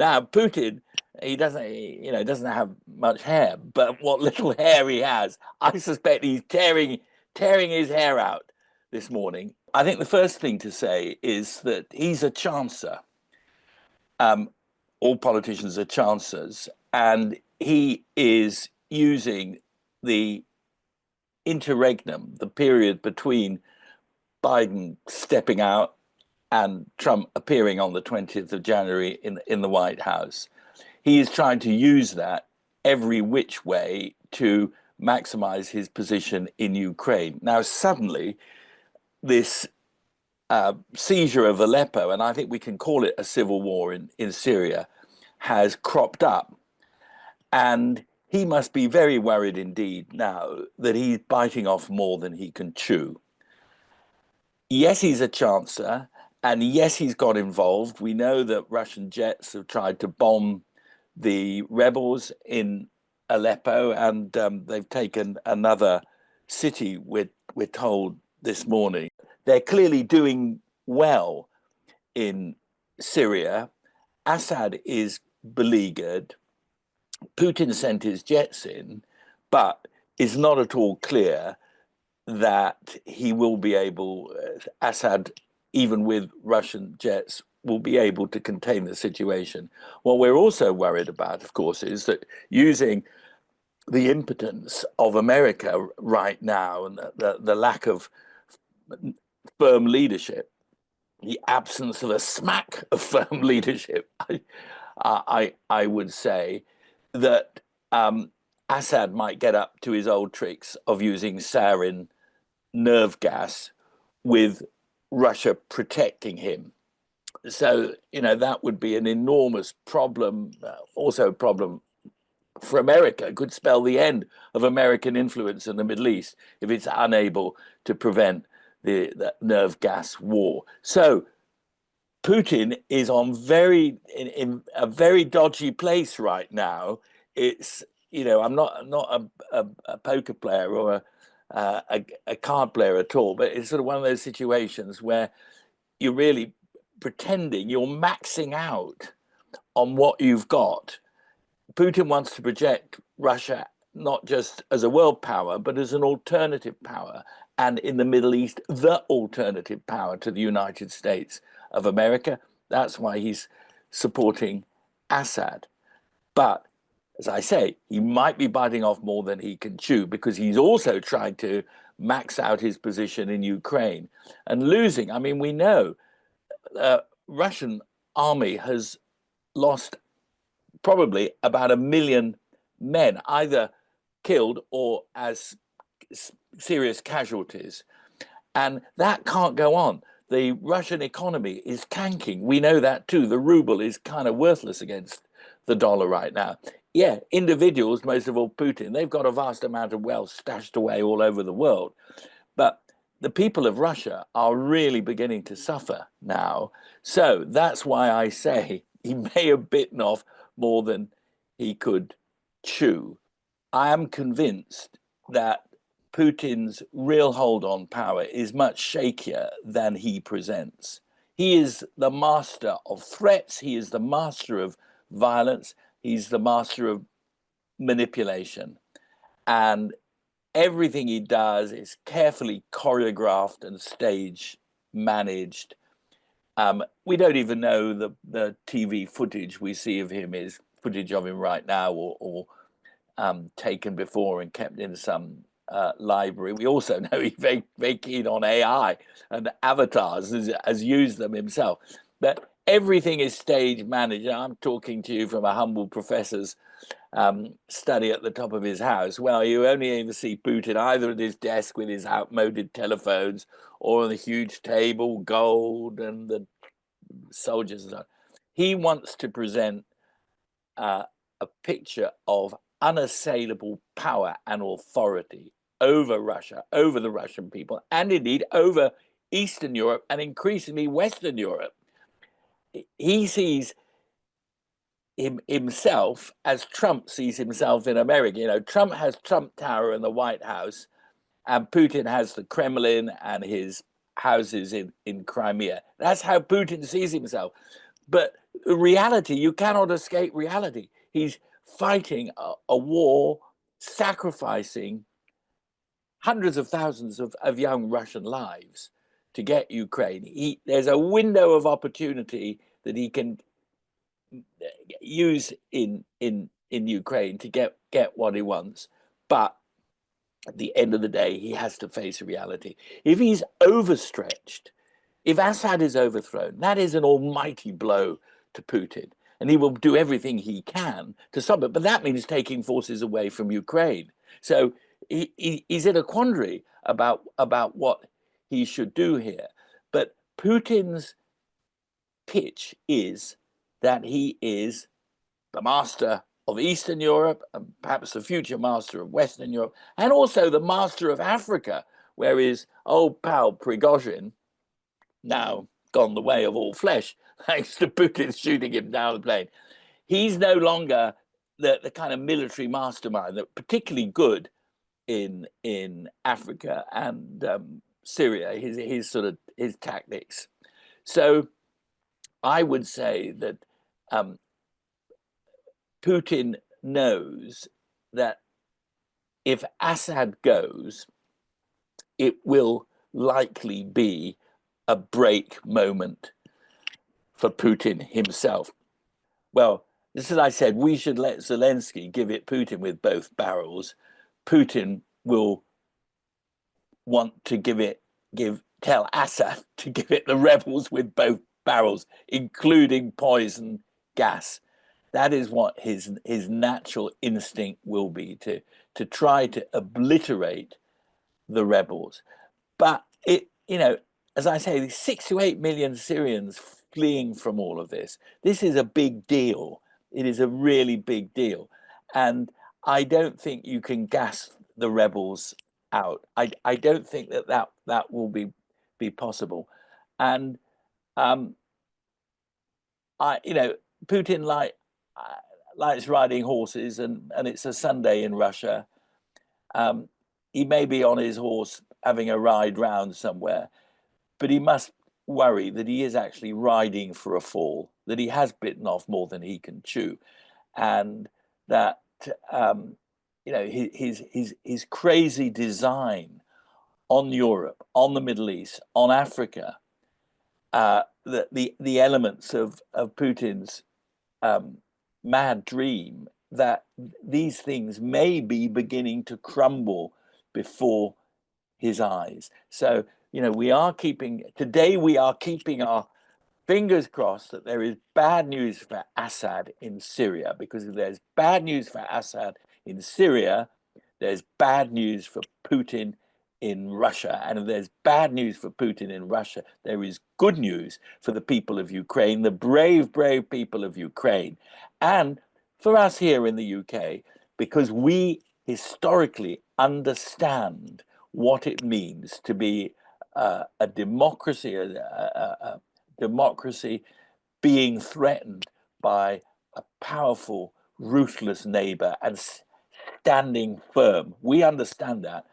Now, Putin, he doesn't have much hair, but what little hair he has, I suspect he's tearing his hair out this morning. I think the first thing to say is that he's a chancer. All politicians are chancers, and he is using the interregnum, the period between Biden stepping out and Trump appearing on the 20th of January in the White House. He is trying to use that every which way to maximize his position in Ukraine. Now, suddenly, this seizure of Aleppo, and I think we can call it a civil war in Syria, has cropped up. And he must be very worried indeed now that he's biting off more than he can chew. Yes, he's a chancer, and yes, he's got involved. We know that Russian jets have tried to bomb the rebels in Aleppo, and they've taken another city, we're told this morning. They're clearly doing well in Syria. Assad is beleaguered. Putin sent his jets in, but it's not at all clear that he will be able, Assad, even with Russian jets, will be able to contain the situation. What we're also worried about, of course, is that using the impotence of America right now and the lack of firm leadership, the absence of a smack of firm leadership, I would say that Assad might get up to his old tricks of using sarin nerve gas with Russia protecting him. So, that would be an enormous problem, also a problem for America. It could spell the end of American influence in the Middle East if it's unable to prevent the nerve gas war. So Putin is in a very dodgy place right now. It's, I'm not a poker player or a card player at all, but it's sort of one of those situations where you're really pretending you're maxing out on what you've got. Putin wants to project Russia not just as a world power, but as an alternative power, and in the Middle East, the alternative power to the United States of America. That's why he's supporting Assad. But as I say, he might be biting off more than he can chew, because he's also trying to max out his position in Ukraine and losing. I mean, we know the Russian army has lost probably about 1 million men, either killed or as serious casualties. And that can't go on. The Russian economy is tanking. We know that too. The ruble is kind of worthless against the dollar right now. Yeah, individuals, most of all Putin, they've got a vast amount of wealth stashed away all over the world. But the people of Russia are really beginning to suffer now. So that's why I say he may have bitten off more than he could chew. I am convinced that Putin's real hold on power is much shakier than he presents. He is the master of threats. He is the master of violence. He's the master of manipulation. And everything he does is carefully choreographed and stage managed. We don't even know the TV footage we see of him is footage of him right now or taken before and kept in some library. We also know he's very, very keen on AI and avatars, has used them himself. But everything is stage managed. I'm talking to you from a humble professor's study at the top of his house. Well, you only ever see Putin either at his desk with his outmoded telephones or on the huge table, gold and the soldiers and so on. He wants to present a picture of unassailable power and authority over Russia, over the Russian people, and indeed over Eastern Europe and increasingly Western Europe. He sees himself as Trump sees himself in America. Trump has Trump Tower and the White House, and Putin has the Kremlin and his houses in Crimea. That's how Putin sees himself. But reality, you cannot escape reality. He's fighting a war, sacrificing hundreds of thousands of young Russian lives to get Ukraine. There's a window of opportunity that he can use in Ukraine to get what he wants, but at the end of the day, he has to face reality. If he's overstretched, if Assad is overthrown, that is an almighty blow to Putin, and he will do everything he can to stop it. But that means taking forces away from Ukraine. So he's in a quandary about what he should do here. But Putin's pitch is that he is the master of Eastern Europe, and perhaps the future master of Western Europe, and also the master of Africa, where his old pal Prigozhin, now gone the way of all flesh, thanks to Putin shooting him down the plane. He's no longer the kind of military mastermind that particularly good in Africa and Syria, his tactics. So I would say that Putin knows that if Assad goes, it will likely be a break moment for Putin himself. Well, just as I said, we should let Zelensky give it Putin with both barrels. Putin will want to tell Assad to give it the rebels with both barrels, including poison gas. That is what his natural instinct will be, to try to obliterate the rebels. But as I say, 6 to 8 million Syrians fleeing from all of this. This is a big deal. It is a really big deal. And I don't think you can gas the rebels out. I don't think that will be possible. And Putin likes riding horses, and it's a Sunday in Russia. He may be on his horse having a ride round somewhere, but he must worry that he is actually riding for a fall, that he has bitten off more than he can chew, and that his crazy design on Europe, on the Middle East, on Africa, the elements of Putin's mad dream, that these things may be beginning to crumble before his eyes. So we are keeping our fingers crossed that there is bad news for Assad in Syria, because if there's bad news for Assad in Syria, there's bad news for Putin in Russia. And if there's bad news for Putin in Russia, there is good news for the people of Ukraine, the brave, brave people of Ukraine. And for us here in the UK, because we historically understand what it means to be a democracy, a democracy being threatened by a powerful, ruthless neighbor and standing firm. We understand that.